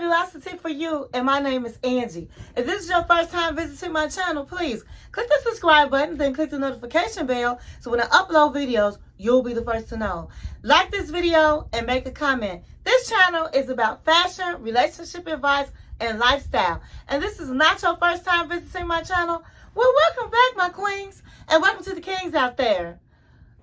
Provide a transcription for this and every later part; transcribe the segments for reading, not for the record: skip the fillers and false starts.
Fabulosity For You, and my name is Angie. If this is your first time visiting my channel, please click the subscribe button, then click the notification bell so when I upload videos, you'll be the first to know. Like this video and make a comment. This channel is about fashion, relationship advice, and lifestyle. And this is not your first time visiting my channel, well, welcome back, my queens, and welcome to the kings out there.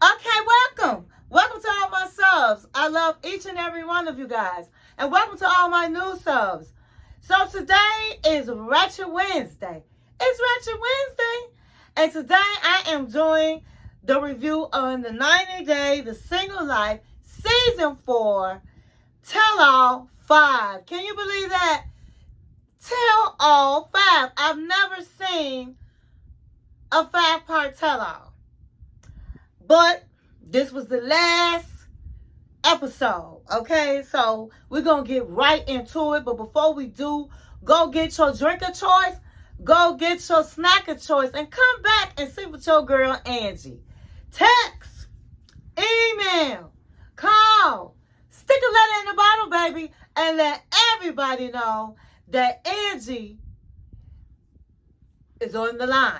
Okay, welcome. Welcome to all my subs. I love each and every one of you guys. And welcome to all my new subs. So today is Ratchet Wednesday. It's Ratchet Wednesday. And today I am doing the review on the 90-Day The Single Life Season 4 Tell All 5. Can you believe that? Tell All 5. I've never seen a 5-part tell all. But this was the last episode, okay? So we're going to get right into it. But before we do, go get your drink of choice, go get your snack of choice, and come back and sit with your girl, Angie. Text, email, call, stick a letter in the bottle, baby, and let everybody know that Angie is on the line,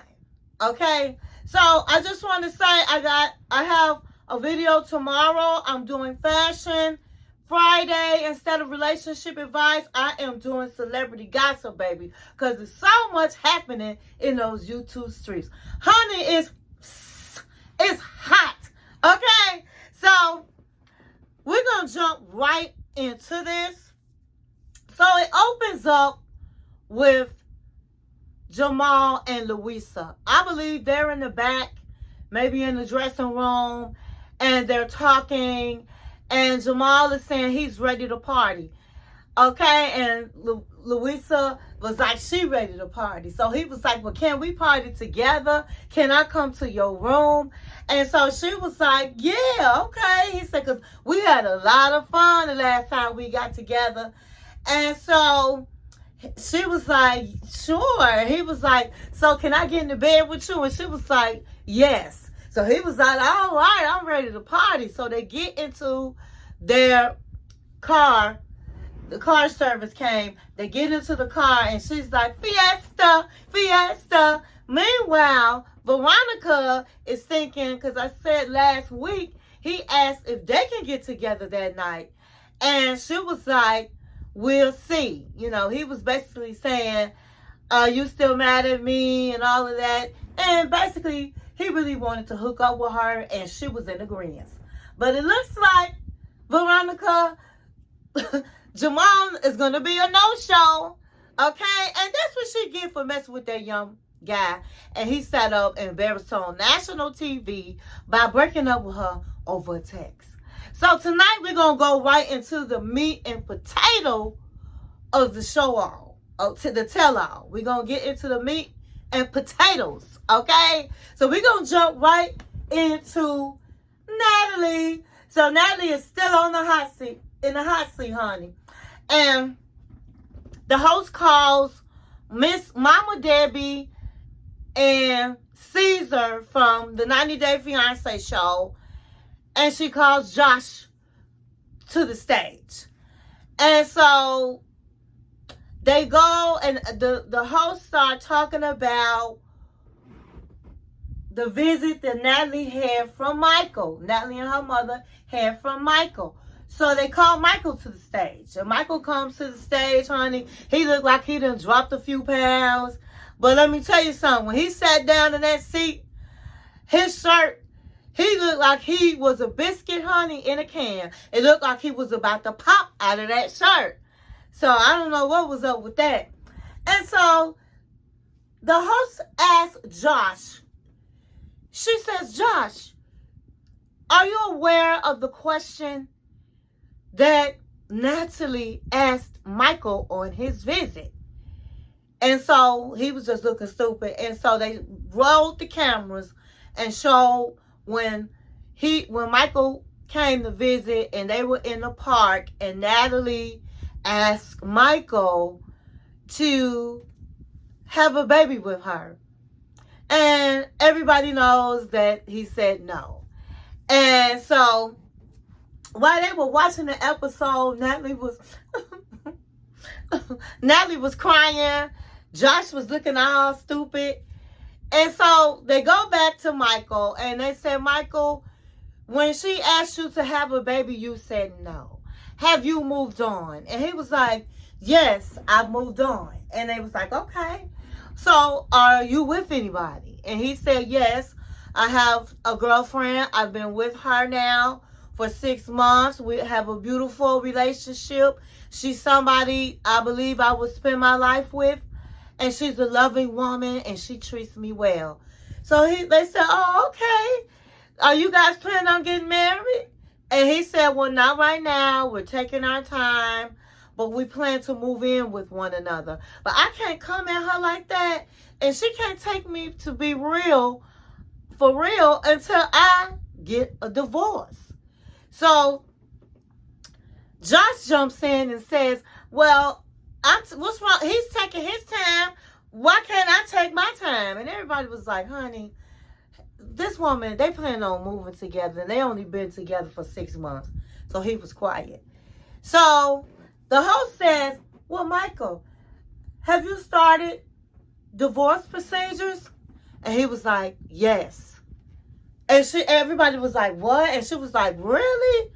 okay? So I just want to say I have a video tomorrow. I'm doing fashion. Friday, instead of relationship advice, I am doing celebrity gossip, baby. Because there's so much happening in those YouTube streets. Honey, it's hot. Okay? So, we're going to jump right into this. So, it opens up with Jamal and Louisa. I believe they're in the back, maybe in the dressing room, and they're talking, and Jamal is saying he's ready to party. Okay, and Louisa was like, she ready to party. So he was like, well, can we party together? Can I come to your room? And so she was like, yeah, okay. He said, because we had a lot of fun the last time we got together. And so she was like, sure. He was like, so can I get in the bed with you? And she was like, yes. So he was like, all right, I'm ready to party. So they get into their car. The car service came. They get into the car, and she's like, Fiesta, Fiesta. Meanwhile, Veronica is thinking, because I said last week, he asked if they can get together that night. And she was like, we'll see. You know, he was basically saying, you still mad at me and all of that. And basically, he really wanted to hook up with her, and she was in agreement. But it looks like Veronica, Jamal is going to be a no-show, okay? And that's what she get for messing with that young guy. And he sat up and embarrassed her on national TV by breaking up with her over a text. So tonight we're going to go right into the meat and potato of the show-all, to the tell-all. We're going to get into the meat and potatoes, okay? So we're going to jump right into Natalie. So Natalie is still on the hot seat, honey. And the host calls Miss Mama Debbie and Caesar from the 90-Day Fiancé show, and she calls Josh to the stage. And so they go, and the hosts start talking about the visit that Natalie had from Michael. Natalie and her mother had from Michael. So they call Michael to the stage. And Michael comes to the stage, honey. He looked like he done dropped a few pounds. But let me tell you something. When he sat down in that seat, his shirt, he looked like he was a biscuit, honey, in a can. It looked like he was about to pop out of that shirt. So I don't know what was up with that. And so the host asked Josh, she says, Josh, are you aware of the question that Natalie asked Michael on his visit? And so he was just looking stupid. And so they rolled the cameras and showed when Michael came to visit and they were in the park, and Natalie asked Michael to have a baby with her. And everybody knows that he said no. And so while they were watching the episode, Natalie was Natalie was crying. Josh was looking all stupid. And so they go back to Michael and they said, Michael, when she asked you to have a baby, you said no. Have you moved on? And he was like, yes, I've moved on. And they was like, okay. So are you with anybody? And he said, yes, I have a girlfriend. I've been with her now for 6 months. We have a beautiful relationship. She's somebody I believe I would spend my life with. And she's a loving woman and she treats me well. So they said, oh, okay. Are you guys planning on getting married? And he said, well, not right now. We're taking our time. But we plan to move in with one another. But I can't come at her like that. And she can't take me to be real, for real, until I get a divorce. So Josh jumps in and says, well, what's wrong? He's taking his time. Why can't I take my time? And everybody was like, honey, this woman, they plan on moving together. And they only been together for 6 months. So he was quiet. So the host says, well, Michael, have you started divorce procedures? And he was like, yes. And everybody was like, what? And she was like, really?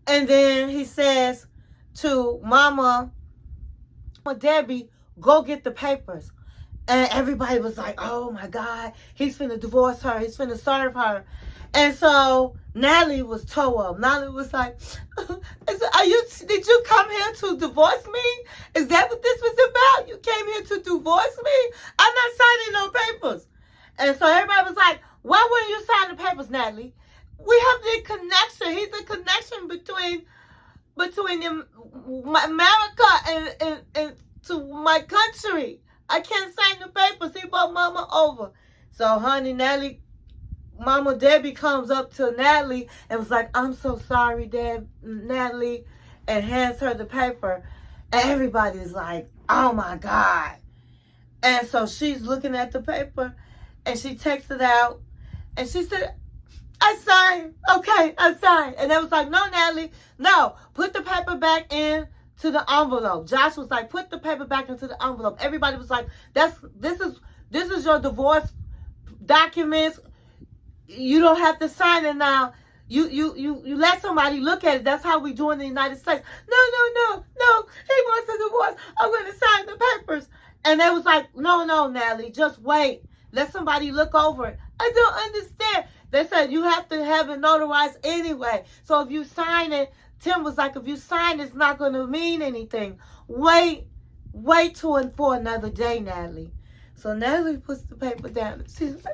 And then he says to Mama Debbie, go get the papers. And everybody was like, oh my God, he's finna divorce her. He's finna serve her. And so Natalie was toe up. Natalie was like, did you come here to divorce me? Is that what this was about? You came here to divorce me? I'm not signing no papers. And so everybody was like, why wouldn't you sign the papers, Natalie? We have the connection. He's the connection between America and to my country. I can't sign the papers. He brought Mama over. So, honey, Mama Debbie comes up to Natalie and was like, I'm so sorry, Natalie, and hands her the paper. And everybody's like, oh, my God. And so she's looking at the paper, and she takes it out, and she said, I signed. Okay, I signed. And they was like, no, Natalie, no. Put the paper back in to the envelope. Josh was like, put the paper back into the envelope. Everybody was like, this is your divorce documents. You don't have to sign it now. You let somebody look at it. That's how we do in the United States. No. He wants a divorce. I'm going to sign the papers. And they was like, no, Natalie, just wait. Let somebody look over it. I don't understand. They said you have to have it notarized anyway. So if you sign it, Tim was like, if you sign, it's not going to mean anything. Wait for another day, Natalie. So Natalie puts the paper down. She's like,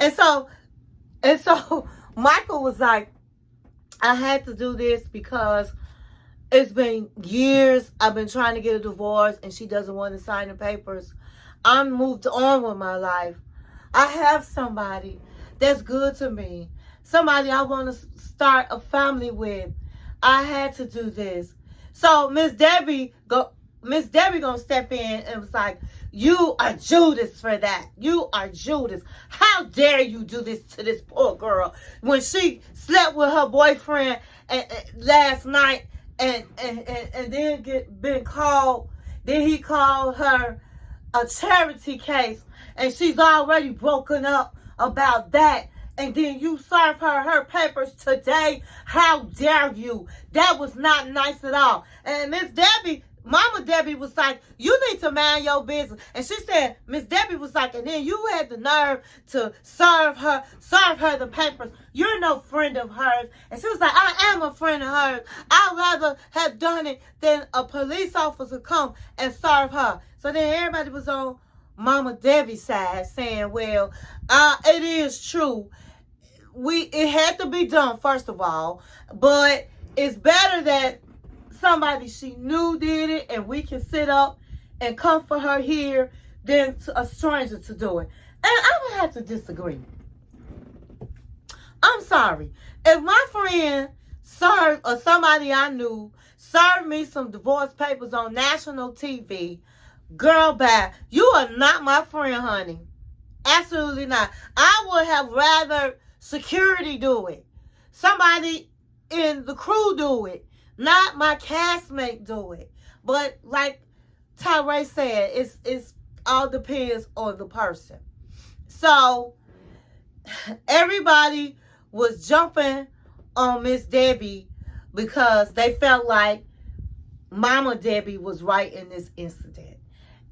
and so Michael was like, I had to do this because it's been years. I've been trying to get a divorce and she doesn't want to sign the papers. I'm moved on with my life. I have somebody that's good to me. Somebody I want to start a family with. I had to do this. So Miss Debbie gonna step in and was like, you are Judas for that. You are Judas. How dare you do this to this poor girl when she slept with her boyfriend last night and then then he called her a charity case and she's already broken up about that. And then you serve her papers today. How dare you? That was not nice at all. And Miss Debbie, Mama Debbie was like, you need to mind your business. And she said, Miss Debbie was like, and then you had the nerve to serve her the papers. You're no friend of hers. And she was like, I am a friend of hers. I'd rather have done it than a police officer come and serve her. So then everybody was on Mama Debbie's side saying, well, it is true. It had to be done, first of all, but it's better that somebody she knew did it and we can sit up and comfort her here than a stranger to do it. And I would have to disagree. I'm sorry. If my friend served, or somebody I knew served me some divorce papers on national TV, girl, bye. You are not my friend, honey. Absolutely not. I would have rather security do it. Somebody in the crew do it, not my castmate do it. But like Tyree said, it's all depends on the person. So everybody was jumping on Miss Debbie because they felt like Mama Debbie was right in this incident.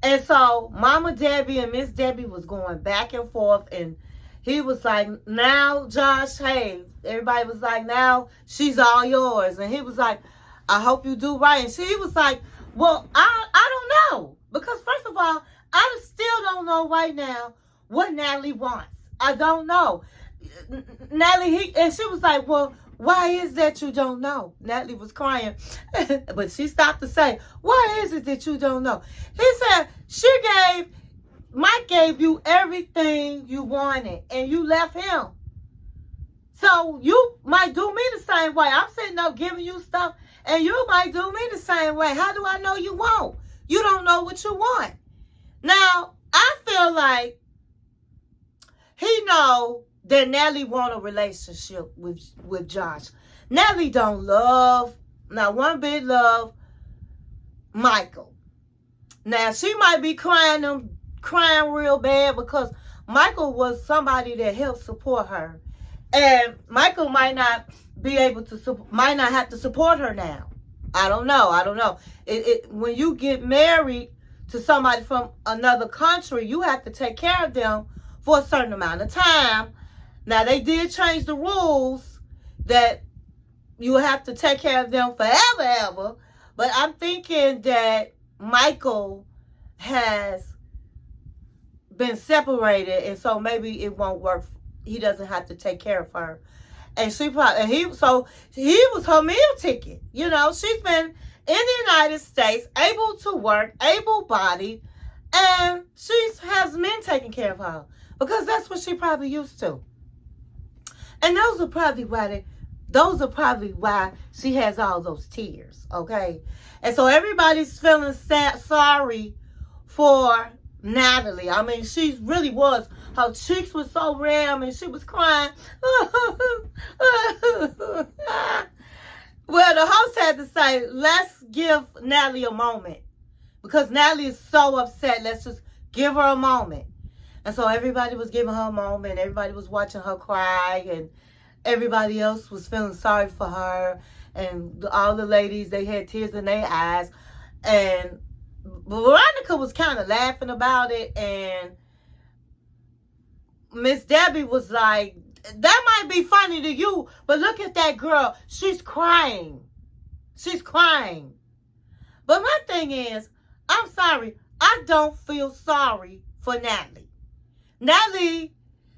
And so Mama Debbie and Miss Debbie was going back and forth, and he was like, now, Josh, hey, everybody was like, now she's all yours. And he was like, I hope you do right. And she was like, well, I don't know. Because first of all, I still don't know right now what Natalie wants. I don't know. Natalie, and she was like, well, why is that you don't know? Natalie was crying, but she stopped to say, why is it that you don't know? He said, Mike gave you everything you wanted, and you left him. So you might do me the same way. I'm sitting up giving you stuff, and you might do me the same way. How do I know you won't? You don't know what you want. Now, I feel like he know that Natalie want a relationship with Josh. Natalie don't love, not one bit love, Michael. Now, she might be crying real bad because Michael was somebody that helped support her. And Michael might not be able to, might not have to support her now. I don't know. When you get married to somebody from another country, you have to take care of them for a certain amount of time. Now, they did change the rules that you have to take care of them forever. But I'm thinking that Michael has been separated, and so maybe it won't work. He doesn't have to take care of her. And he was her meal ticket. You know, she's been in the United States, able to work, able-bodied, and she has men taking care of her because that's what she probably used to. And those are probably why she has all those tears, okay? And so everybody's feeling sorry for Natalie. I mean, she really was. Her cheeks were so red. I mean, she was crying. Well, the host had to say, let's give Natalie a moment. Because Natalie is so upset. Let's just give her a moment. And so everybody was giving her a moment. Everybody was watching her cry. And everybody else was feeling sorry for her. And all the ladies, they had tears in their eyes. And Veronica was kind of laughing about it. And Miss Debbie was like, that might be funny to you, but look at that girl. She's crying. She's crying. But my thing is, I'm sorry. I don't feel sorry for Natalie. Natalie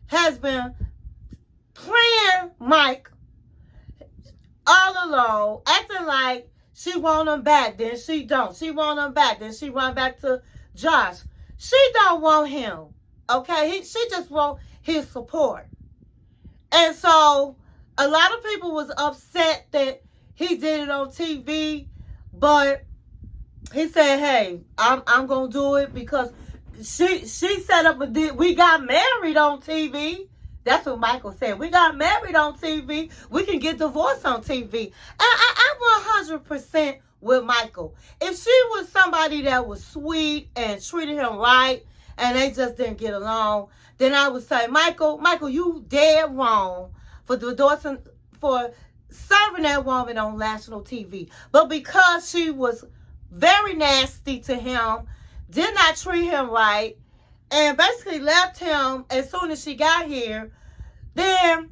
has been playing Mike all along, acting like she want him back, then she don't. She want him back, then she run back to Josh. She don't want him, okay? She just want his support. And so a lot of people was upset that he did it on TV, but he said, hey, I'm going to do it because she set up a deal. We got married on TV. That's what Michael said. We got married on TV. We can get divorced on TV. And I'm 100% with Michael. If she was somebody that was sweet and treated him right and they just didn't get along, then I would say, Michael, you dead wrong for divorcing, for serving that woman on national TV. But because she was very nasty to him, did not treat him right, and basically left him as soon as she got here, then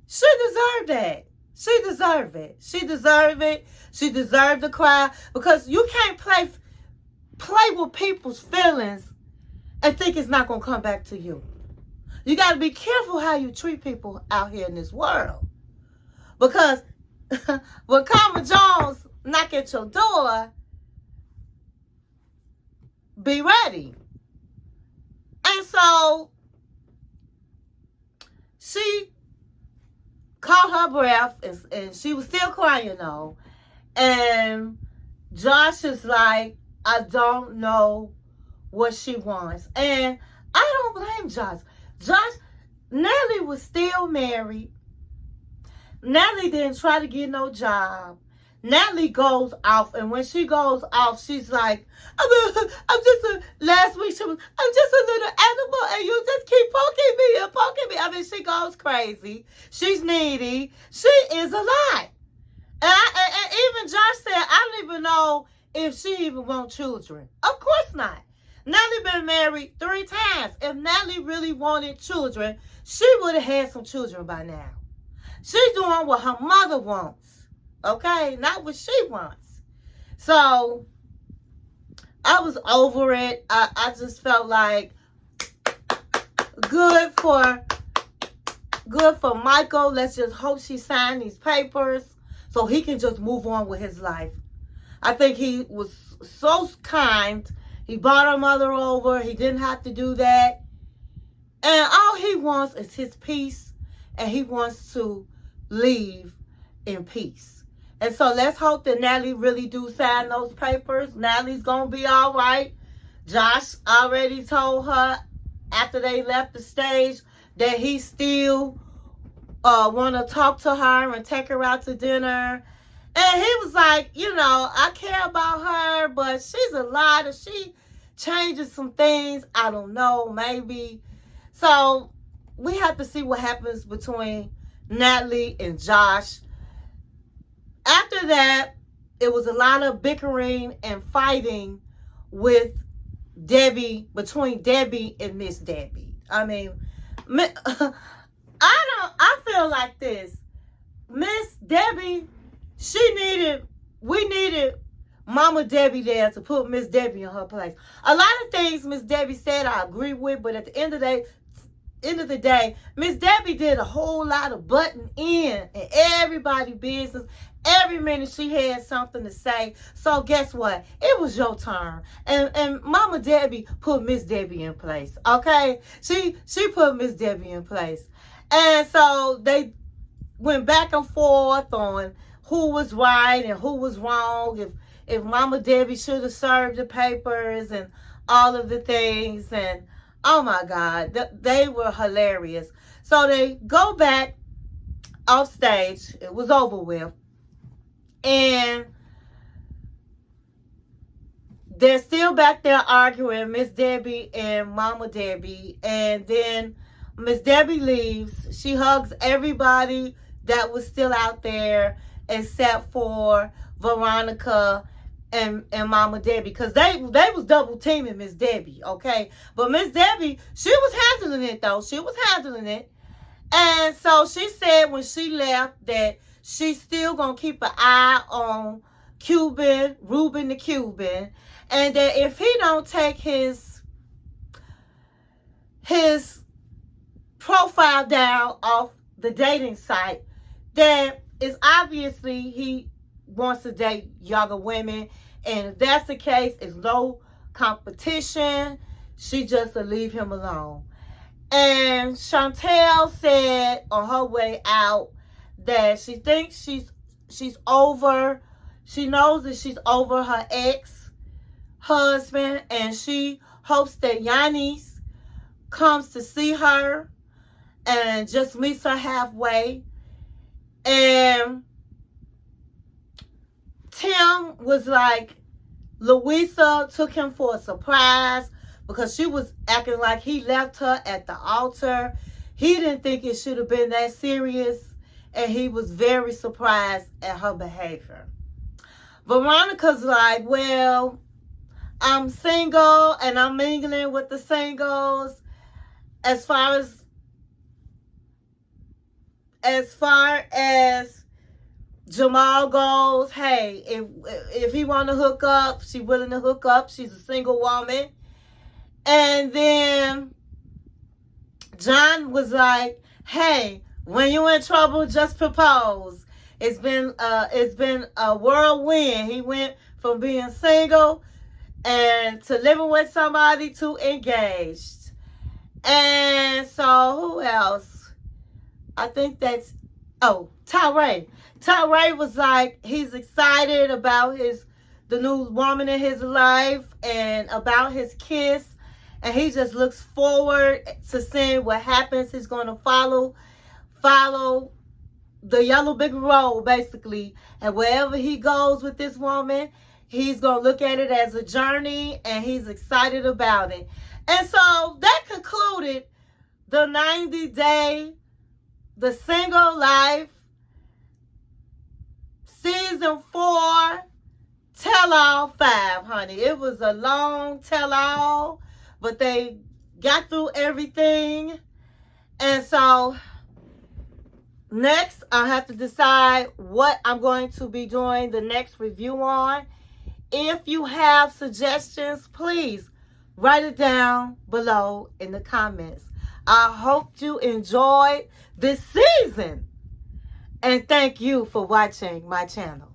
she deserved that. She deserved it. She deserved it. She deserved to cry, because you can't play with people's feelings and think it's not going to come back to you. You got to be careful how you treat people out here in this world. Because when Karma Jones knock at your door, be ready. And so she caught her breath, and she was still crying though. And Josh is like, I don't know what she wants. And I don't blame Josh. Natalie was still married. Natalie didn't try to get no job. Natalie goes off, and when she goes off, she's like, last week she was, I'm just a little animal, and you just keep poking me and poking me. I mean, she goes crazy. She's needy. She is a lot. And even Josh said, I don't even know if she even wants children. Of course not. Natalie been married 3 times. If Natalie really wanted children, she would have had some children by now. She's doing what her mother wants, okay? Not what she wants. So, I was over it. I just felt like good for Michael. Let's just hope she signed these papers so he can just move on with his life. I think he was so kind. He brought her mother over. He didn't have to do that. And all he wants is his peace, and he wants to leave in peace. And so let's hope that Natalie really do sign those papers. Natalie's going to be all right. Josh already told her after they left the stage that he still want to talk to her and take her out to dinner. And he was like, you know, I care about her, but she's a lot. If she changes some things, I don't know, maybe. So we have to see what happens between Natalie and Josh. After that, it was a lot of bickering and fighting with Debbie, between Debbie and Miss Debbie. I mean, I feel like this. Miss Debbie, we needed Mama Debbie there to put Miss Debbie in her place. A lot of things Miss Debbie said I agree with, but at the end of the day, Miss Debbie did a whole lot of butting in everybody's business. Every minute she had something to say. So guess what? It was your turn. And Mama Debbie put Miss Debbie in place. Okay? She put Miss Debbie in place. And so they went back and forth on who was right and who was wrong. If Mama Debbie should have served the papers and all of the things. And oh my God, they were hilarious. So they go back off stage. It was over with. And they're still back there arguing, Miss Debbie and Mama Debbie. And then Miss Debbie leaves. She hugs everybody that was still out there except for Veronica and Mama Debbie, because they was double teaming Miss Debbie, okay? But Miss Debbie, she was handling it though. She was handling it. And so she said when she left that she's still gonna keep an eye on Ruben the Cuban, and that if he don't take his profile down off the dating site, then it's obviously he wants to date younger women. And if that's the case, it's no competition. She just will leave him alone. And Chantel said on her way out that she thinks she's over. She knows that she's over her ex-husband, and she hopes that Yanis comes to see her and just meets her halfway. And Tim was like, Louisa took him for a surprise because she was acting like he left her at the altar. He didn't think it should have been that serious, and he was very surprised at her behavior. Veronica's like, well, I'm single and I'm mingling with the singles. As far as Jamal goes, hey, if he want to hook up, she's willing to hook up. She's a single woman. And then John was like, hey, when you're in trouble, just propose. It's been a whirlwind. He went from being single and to living with somebody to engaged. And so who else? I think that's, Tyree. Tyree was like, he's excited about the new woman in his life and about his kiss. And he just looks forward to seeing what happens. He's going to follow the yellow big roll, basically. And wherever he goes with this woman, he's going to look at it as a journey, and he's excited about it. And so that concluded the 90-day, the single life, season 4, tell-all 5, honey. It was a long tell-all, but they got through everything. And so next, I have to decide what I'm going to be doing the next review on. If you have suggestions, please write it down below in the comments. I hope you enjoyed this season. And thank you for watching my channel.